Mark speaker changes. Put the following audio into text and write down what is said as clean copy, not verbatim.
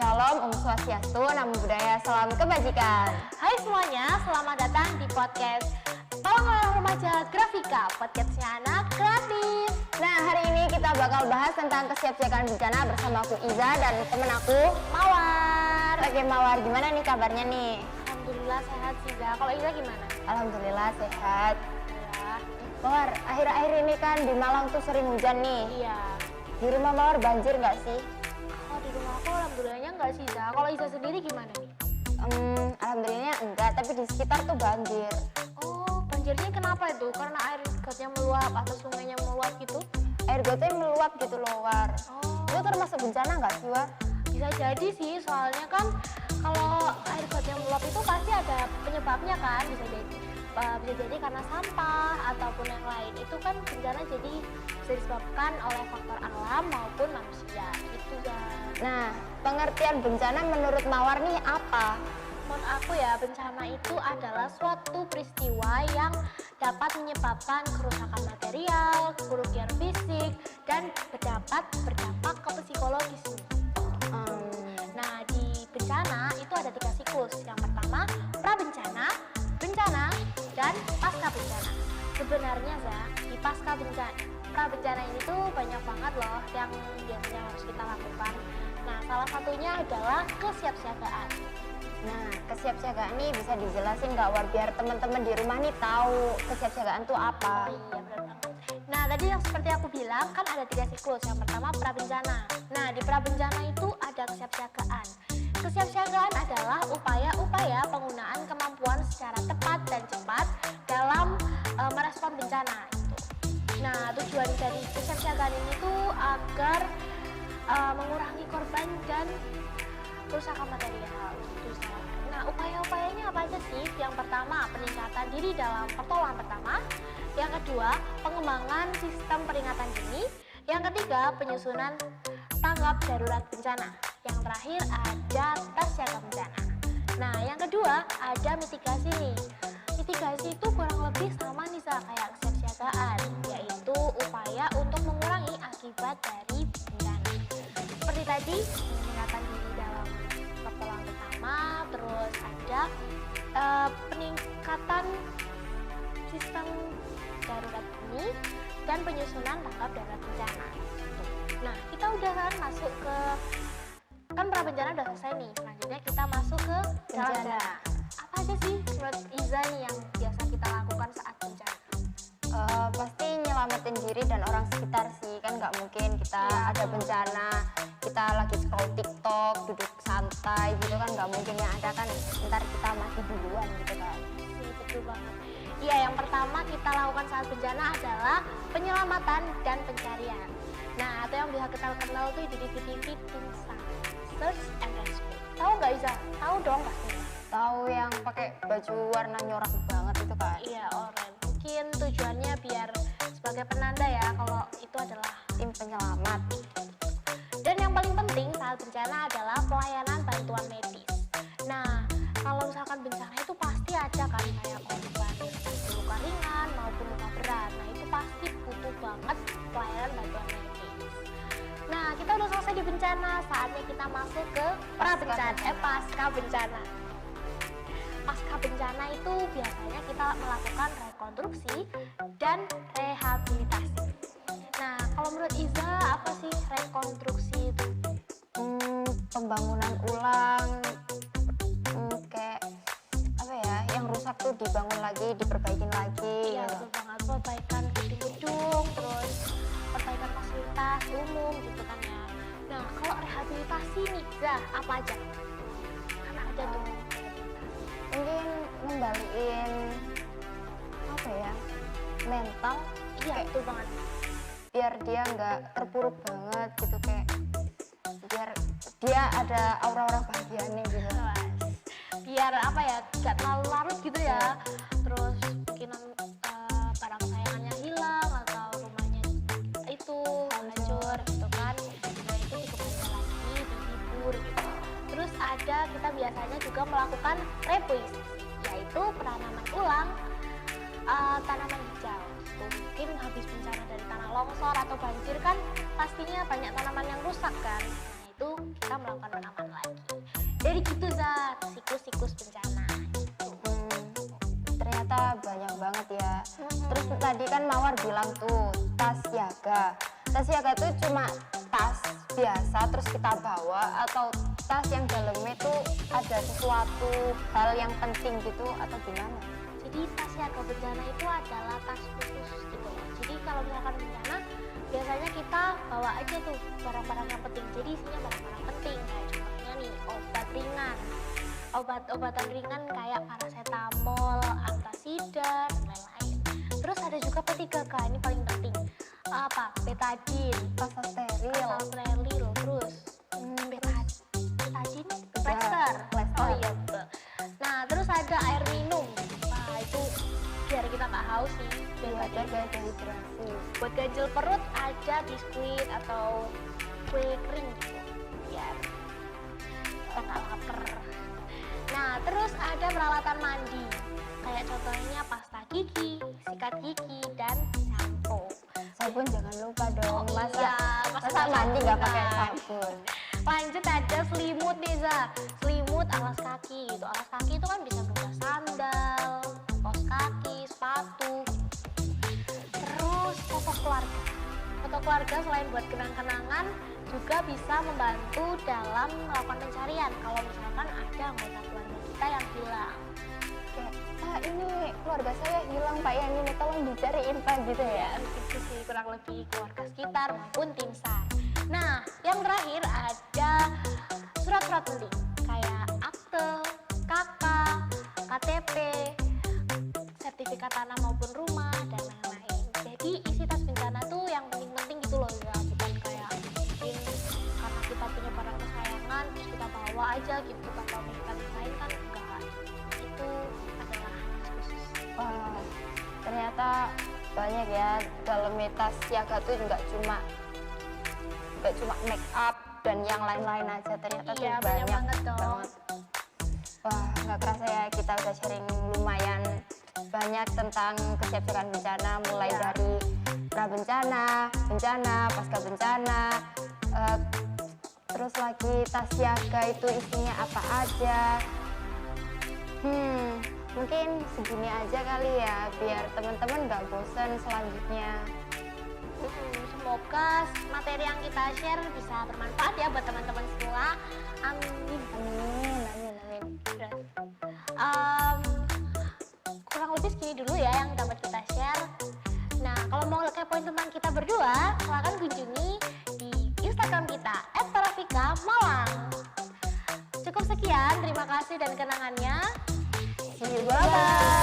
Speaker 1: Shalom, Om Swastiastu, Namo Buddhaya, Salam Kebajikan.
Speaker 2: Hai semuanya, selamat datang di podcast Palang Remaja Grafika, podcastnya anak kreatif.
Speaker 1: Nah, hari ini kita bakal bahas tentang kesiapsiagaan bencana bersama aku Iza dan temen aku
Speaker 2: Mawar.
Speaker 1: Oke Mawar, gimana nih kabarnya nih?
Speaker 2: Alhamdulillah sehat sih, Za. Kalau Iza gimana?
Speaker 1: Alhamdulillah sehat.
Speaker 2: Alhamdulillah.
Speaker 1: Mawar, akhir-akhir ini kan di Malang tuh sering hujan nih.
Speaker 2: Iya.
Speaker 1: Di rumah Mawar banjir nggak sih?
Speaker 2: Kalau di rumah aku alhamdulillahnya enggak sih, Za. Kalau Iza sendiri gimana nih?
Speaker 1: Alhamdulillahnya enggak, tapi di sekitar tuh banjir.
Speaker 2: Oh, banjirnya kenapa itu? Karena air gotnya meluap atau sungainya meluap gitu?
Speaker 1: Air gotnya meluap gitu loh, War.
Speaker 2: Oh,
Speaker 1: Itu termasuk bencana nggak sih, War?
Speaker 2: bisa jadi sih, soalnya kan kalau air gotnya meluap itu pasti ada penyebabnya kan, bisa jadi karena sampah ataupun yang lain. Itu kan bencana jadi bisa disebabkan oleh faktor alam maupun manusia. Itu kan.
Speaker 1: Nah, pengertian bencana menurut Mawar nih apa?
Speaker 2: Menurut aku ya, bencana itu adalah suatu peristiwa yang dapat menyebabkan kerusakan material, kerugian fisik, dan berdampak ke psikologis. Nah, di bencana itu ada 3 siklus. Yang pertama, prabencana, bencana, dan pasca bencana. Sebenarnya, Za, di pasca prabencana ini tuh banyak banget loh yang biasanya harus kita lakukan. Nah, salah satunya adalah kesiapsiagaan.
Speaker 1: Nah, kesiapsiagaan ini bisa dijelasin nggak, War? Biar teman-teman di rumah nih tahu kesiapsiagaan tuh apa.
Speaker 2: Oh iya, benar banget. Nah, tadi yang seperti aku bilang kan ada 3 siklus. Yang pertama prabencana. Nah, di prabencana itu ada kesiapsiagaan. Kesiapsiagaan adalah upaya-upaya penggunaan kemampuan secara tepat dan cepat dalam merespon bencana. Nah, tujuan dari kesiapsiagaan ini tuh agar mengurangi korban dan kerusakan material. Nah, upaya-upayanya apa aja sih? Yang pertama, peningkatan diri dalam pertolongan pertama. Yang kedua, pengembangan sistem peringatan dini. Yang ketiga, penyusunan tanggap darurat bencana. Yang terakhir, ada tes siaga bencana. Nah, yang kedua, ada mitigasi nih. Mitigasi itu kurang lebih sama nih kayak kesiapsiagaan, yaitu upaya untuk mengurangi akibat dari bencana. Seperti tadi, peningkatan diri dalam pertolongan pertama, terus ada peningkatan sistem darurat ini dan penyusunan tanggap darurat bencana. Nah, kita udah kan masuk ke prabencana udah selesai nih. Selanjutnya kita masuk ke bencana. Apa aja sih menurut Iza nih yang biasa kita lakukan saat bencana?
Speaker 1: Pasti nyelamatin diri dan orang sekitar sih, kan nggak mungkin kita ada bencana kita lagi scroll TikTok duduk santai gitu kan, nggak mungkin. Yang ada kan ntar kita mati duluan gitu kan.
Speaker 2: Betul banget. Iya, yang pertama kita lakukan saat bencana adalah penyelamatan dan pencarian. Nah, atau yang bisa kita kenal tuh di TV Tim Search and Rescue. Tahu nggak, Iza? Tahu dong pastinya.
Speaker 1: Tahu, yang pakai baju warna nyorak banget itu kan?
Speaker 2: Iya, oranye. Mungkin tujuannya biar sebagai penanda ya kalau itu adalah
Speaker 1: tim penyelamat.
Speaker 2: Dan yang paling penting saat bencana adalah pelayanan bantuan medis. Nah, kalau misalkan bencana itu pasti ada kan kayak korban luka ringan maupun luka berat. Nah, itu pasti butuh banget pelayanan bantuan medis. Nah, kita udah selesai di bencana, saatnya kita masuk ke pasca bencana. Pasca bencana itu biasanya kita melakukan rekonstruksi dan rehabilitasi. Nah, kalau menurut Iza, apa sih rekonstruksi itu?
Speaker 1: Pembangunan ulang, kayak apa ya, yang rusak tuh dibangun lagi, diperbaikin lagi.
Speaker 2: Iya, betul banget. Perbaikan gedung-gedung, terus perbaikan fasilitas umum gitu kan ya. Nah, kalau rehabilitasi nih, Iza, apa aja? Karena ada tuh
Speaker 1: mungkin ngembaliin apa ya, mental.
Speaker 2: Iya, betul banget.
Speaker 1: Biar dia nggak terpuruk banget gitu, kayak biar dia ada aura-aura bahagianya gitu.
Speaker 2: Biar apa ya, nggak terlalu larut gitu ya. Terus mungkin barang kesayangannya hilang atau rumahnya itu hancur gitu kan. Nah, itu dikembalikan lagi, dihibur gitu. Terus kita biasanya juga melakukan repuisasi, yaitu penanaman ulang tanaman hijau. Mungkin habis bencana dari tanah longsor atau banjir kan pastinya banyak tanaman yang rusak kan. Nah, itu kita kita melakukan penanaman lagi. Jadi gitu Zat, siklus-siklus bencana.
Speaker 1: Ternyata banyak banget ya. Terus tadi kan Mawar bilang tuh tas siaga. Tas siaga tuh cuma tas biasa terus kita bawa, atau tas yang dalamnya tuh ada sesuatu hal yang penting gitu, atau gimana?
Speaker 2: Jadi tas siaga bencana itu adalah tas khusus gitu loh. Jadi kalau misalkan bencana, biasanya kita bawa aja tuh barang-barang yang penting. Jadi isinya barang-barang penting, kayak contohnya nih obat ringan, obat-obatan ringan kayak paracetamol, antasida, dan lain-lain. Terus ada juga P3K, ini paling penting. Apa? Betadine,
Speaker 1: Pasta steril.
Speaker 2: terus betadine, plester.
Speaker 1: Plester.
Speaker 2: Oh iya betul. Nah terus ada air minum. Nah itu biar kita nggak haus sih.
Speaker 1: Buat jaga dehidrasi.
Speaker 2: Buat ganjel perut ada biskuit atau kue kering gitu. Biar kita nggak lapar. Nah terus ada peralatan mandi. Kayak contohnya pasta gigi, sikat gigi, dan sampo.
Speaker 1: Sabun jangan lupa dong.
Speaker 2: Iya,
Speaker 1: Masa mandi nggak pakai sabun?
Speaker 2: Lanjut ada selimut nih Za, selimut alas kaki gitu. Alas kaki itu kan bisa berupa sandal, kaos kaki, sepatu. Terus foto keluarga. Foto keluarga selain buat kenang-kenangan juga bisa membantu dalam melakukan pencarian. Kalau misalkan ada anggota keluarga kita yang hilang.
Speaker 1: Kayak, ini keluarga saya hilang Pak, yang ini tolong dicariin Pak, gitu ya.
Speaker 2: Itu sih kurang lebih keluarga sekitar maupun tim SAR. Nah, yang terakhir ada surat-surat penting kayak akte, KK, KTP, sertifikat tanah maupun rumah, dan lain-lain. Jadi isi tas bencana tuh yang penting-penting gitu loh ya, bukan kayak mungkin karena kita punya barang kesayangan terus kita bawa aja gitu tanpa kita desain kan enggak. Itu adalah khusus.
Speaker 1: Wah, ternyata banyak ya dalam tas siaga tuh nggak cuma make up dan yang lain-lain aja, ternyata
Speaker 2: Iya,
Speaker 1: tuh
Speaker 2: banyak banget dong.
Speaker 1: banget. Wah, nggak kerasa ya kita udah sharing lumayan banyak tentang kesiapsiagaan bencana, mulai
Speaker 2: Iya.
Speaker 1: dari pra bencana, bencana, pasca bencana, terus lagi tas siaga itu isinya apa aja. Mungkin segini aja kali ya, biar teman-teman nggak bosan selanjutnya.
Speaker 2: Semoga materi yang kita share bisa bermanfaat ya buat teman-teman semua. Amin.
Speaker 1: Amin.
Speaker 2: Kurang lebih segini dulu ya yang dapat kita share. Nah, kalau mau kepoin tentang kita berdua, silahkan kunjungi di Instagram kita @tarafika_malang. Cukup sekian, terima kasih dan kenangannya.
Speaker 1: See you, bye-bye.